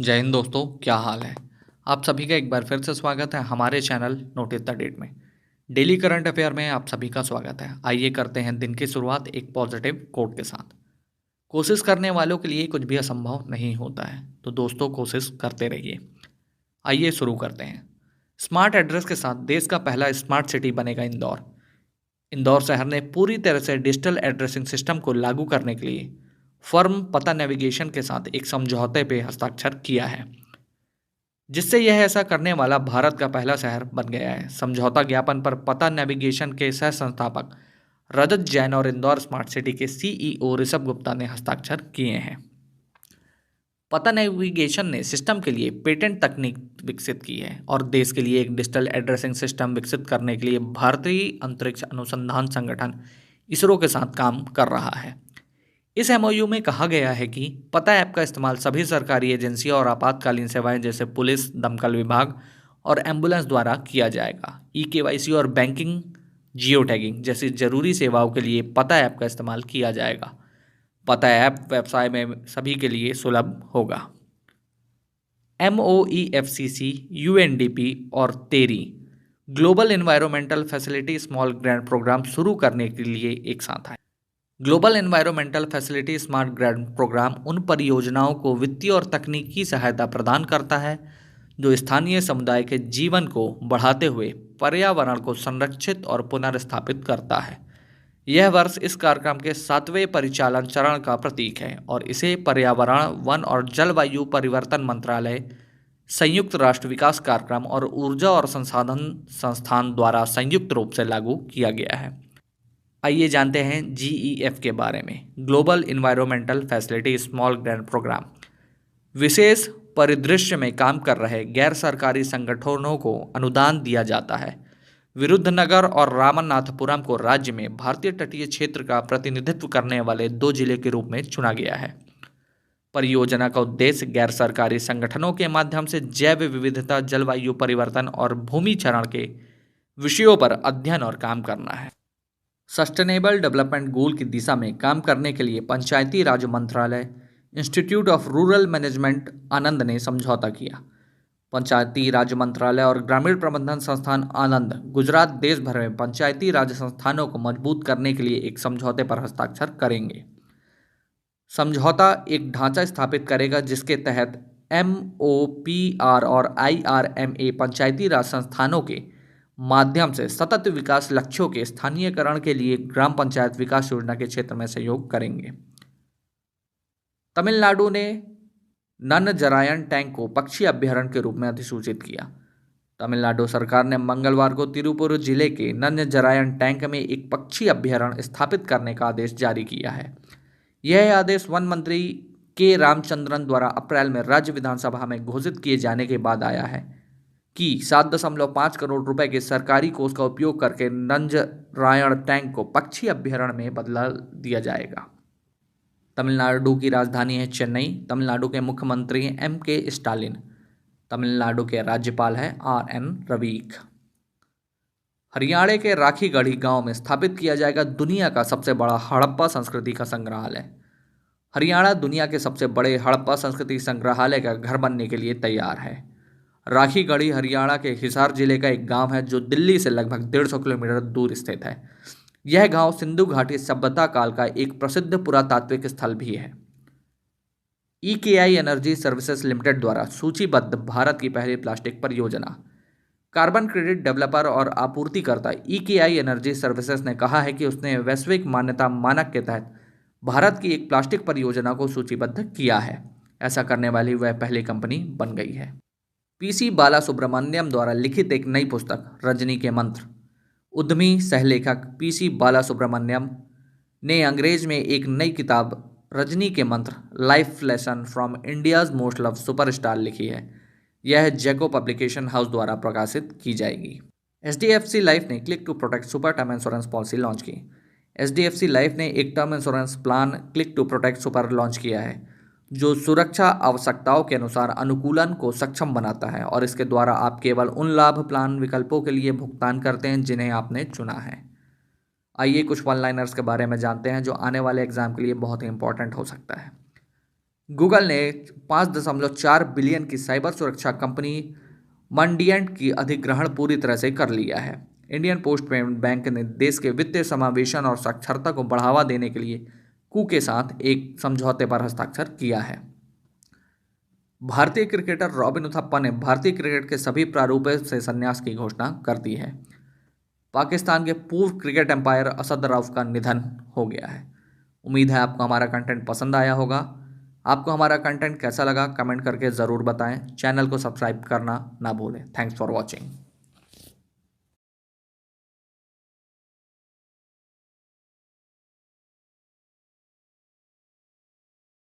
जय हिंद दोस्तों, क्या हाल है। आप सभी का एक बार फिर से स्वागत है हमारे चैनल नोटिस द डेट में। डेली करंट अफेयर में आप सभी का स्वागत है। आइए करते हैं दिन की शुरुआत एक पॉजिटिव कोट के साथ। कोशिश करने वालों के लिए कुछ भी असंभव नहीं होता है, तो दोस्तों कोशिश करते रहिए। आइए शुरू करते हैं। स्मार्ट एड्रेस के साथ देश का पहला स्मार्ट सिटी बनेगा इंदौर। इंदौर शहर ने पूरी तरह से डिजिटल एड्रेसिंग सिस्टम को लागू करने के लिए फर्म पता नेविगेशन के साथ एक समझौते पर हस्ताक्षर किया है, जिससे यह ऐसा करने वाला भारत का पहला शहर बन गया है। समझौता ज्ञापन पर पता नेविगेशन के सह संस्थापक रजत जैन और इंदौर स्मार्ट सिटी के सीईओ ऋषभ गुप्ता ने हस्ताक्षर किए हैं। पता नेविगेशन ने सिस्टम के लिए पेटेंट तकनीक विकसित की है और देश के लिए एक डिजिटल एड्रेसिंग सिस्टम विकसित करने के लिए भारतीय अंतरिक्ष अनुसंधान संगठन इसरो के साथ काम कर रहा है। इस एमओयू में कहा गया है कि पता ऐप का इस्तेमाल सभी सरकारी एजेंसियों और आपातकालीन सेवाएं जैसे पुलिस, दमकल विभाग और एम्बुलेंस द्वारा किया जाएगा। ई-केवाईसी और बैंकिंग, जियो टैगिंग जैसी जरूरी सेवाओं के लिए पता ऐप का इस्तेमाल किया जाएगा। पता ऐप व्यवसाय में सभी के लिए सुलभ होगा। MOEFCC, UNDP और तेरी global environmental facility small grant programme शुरू करने के लिए एक साथ आए। Global environmental facility smart grant programme उन परियोजनाओं को वित्तीय और तकनीकी सहायता प्रदान करता है जो स्थानीय समुदाय के जीवन को बढ़ाते हुए पर्यावरण को संरक्षित और पुनर्स्थापित करता है। यह वर्ष इस कार्यक्रम के 7वें परिचालन चरण का प्रतीक है और इसे पर्यावरण, वन और जलवायु परिवर्तन मंत्रालय, संयुक्त राष्ट्र विकास कार्यक्रम और ऊर्जा और संसाधन संस्थान द्वारा संयुक्त रूप से लागू किया गया है। आइए जानते हैं GEF के बारे में। Global environmental facility small grant programme विशेष परिदृश्य में काम कर रहे गैर सरकारी संगठनों को अनुदान दिया जाता है। विरुद्धनगर और रामनाथपुरम को राज्य में भारतीय तटीय क्षेत्र का प्रतिनिधित्व करने वाले 2 जिले के रूप में चुना गया है। परियोजना का उद्देश्य गैर सरकारी संगठनों के माध्यम से जैव विविधता, जलवायु परिवर्तन और भूमि क्षरण के विषयों पर अध्ययन और काम करना है। सस्टेनेबल डेवलपमेंट गोल की दिशा में काम करने के लिए पंचायती राज मंत्रालय, इंस्टीट्यूट ऑफ रूरल मैनेजमेंट आनंद ने समझौता किया। पंचायती राज मंत्रालय और ग्रामीण प्रबंधन संस्थान आनंद गुजरात देश भर में पंचायती राज संस्थानों को मजबूत करने के लिए एक समझौते पर हस्ताक्षर करेंगे। समझौता एक ढांचा स्थापित करेगा जिसके तहत MOPR और IRMA पंचायती राज संस्थानों के माध्यम से सतत विकास लक्ष्यों के स्थानीयकरण के लिए ग्राम पंचायत विकास योजना के क्षेत्र में सहयोग करेंगे। तमिलनाडु ने नन्नजरायन टैंक को पक्षी अभ्यारण्य के रूप में अधिसूचित किया। तमिलनाडु सरकार ने मंगलवार को तिरुपुर जिले के नन्नजरायन टैंक में एक पक्षी अभ्यारण्य स्थापित करने का आदेश जारी किया है। यह आदेश वन मंत्री के रामचंद्रन द्वारा अप्रैल में राज्य विधानसभा में घोषित किए जाने के बाद आया है कि 7.5 करोड़ रुपए के सरकारी कोष का उपयोग करके नंजरायण टैंक को पक्षी अभ्यारण्य में बदला दिया जाएगा। तमिलनाडु की राजधानी है चेन्नई। तमिलनाडु के मुख्यमंत्री हैं MK स्टालिन। तमिलनाडु के राज्यपाल हैं RN रवीक। हरियाणा के राखीगढ़ी गांव में स्थापित किया जाएगा दुनिया का सबसे बड़ा हड़प्पा संस्कृति का संग्रहालय। हरियाणा दुनिया के सबसे बड़े हड़प्पा संस्कृति संग्रहालय का घर बनने के लिए तैयार है। राखीगढ़ी हरियाणा के हिसार जिले का एक गांव है जो दिल्ली से लगभग 150 किलोमीटर दूर स्थित है। यह गांव सिंधु घाटी सभ्यता काल का एक प्रसिद्ध पुरातात्विक स्थल भी है। EKI एनर्जी सर्विसेज लिमिटेड द्वारा सूचीबद्ध भारत की पहली प्लास्टिक परियोजना। कार्बन क्रेडिट डेवलपर और आपूर्तिकर्ता EKI एनर्जी सर्विसेज ने कहा है कि उसने वैश्विक मान्यता मानक के तहत भारत की एक प्लास्टिक परियोजना को सूचीबद्ध किया है। ऐसा करने वाली वह पहली कंपनी बन गई है। PC बालासुब्रमण्यम द्वारा लिखित एक नई पुस्तक रजनी के मंत्र। उद्यमी सहलेखक PC बालासुब्रमण्यम ने अंग्रेज में एक नई किताब रजनी के मंत्र life lesson from India's most love superstar लिखी है। यह जैको पब्लिकेशन हाउस द्वारा प्रकाशित की जाएगी। HDFC लाइफ ने click to protect super term insurance policy launch की। HDFC लाइफ ने एक term insurance plan click to protect super launch किया है जो सुरक्षा आवश्यकताओं के अनुसार अनुकूलन को सक्षम बनाता है और इसके द्वारा आप केवल उन लाभ प्लान विकल्पों के लिए भुगतान करते हैं जिन्हें आपने चुना है। आइए कुछ वन लाइनर्स के बारे में जानते हैं जो आने वाले एग्जाम के लिए बहुत ही इंपॉर्टेंट हो सकता है। गूगल ने 5.4 बिलियन की साइबर सुरक्षा कंपनी मंडियंट की अधिग्रहण पूरी तरह से कर लिया है। इंडियन पोस्ट पेमेंट बैंक ने देश के वित्तीय समावेशन और साक्षरता को बढ़ावा देने के लिए कू के साथ एक समझौते पर हस्ताक्षर किया है। भारतीय क्रिकेटर रॉबिन उथप्पा ने भारतीय क्रिकेट के सभी प्रारूपों से संन्यास की घोषणा कर दी है। पाकिस्तान के पूर्व क्रिकेट एम्पायर असद रऊफ का निधन हो गया है। उम्मीद है आपको हमारा कंटेंट पसंद आया होगा। आपको हमारा कंटेंट कैसा लगा कमेंट करके ज़रूर बताएं। चैनल को सब्सक्राइब करना ना भूलें। Thanks for watching.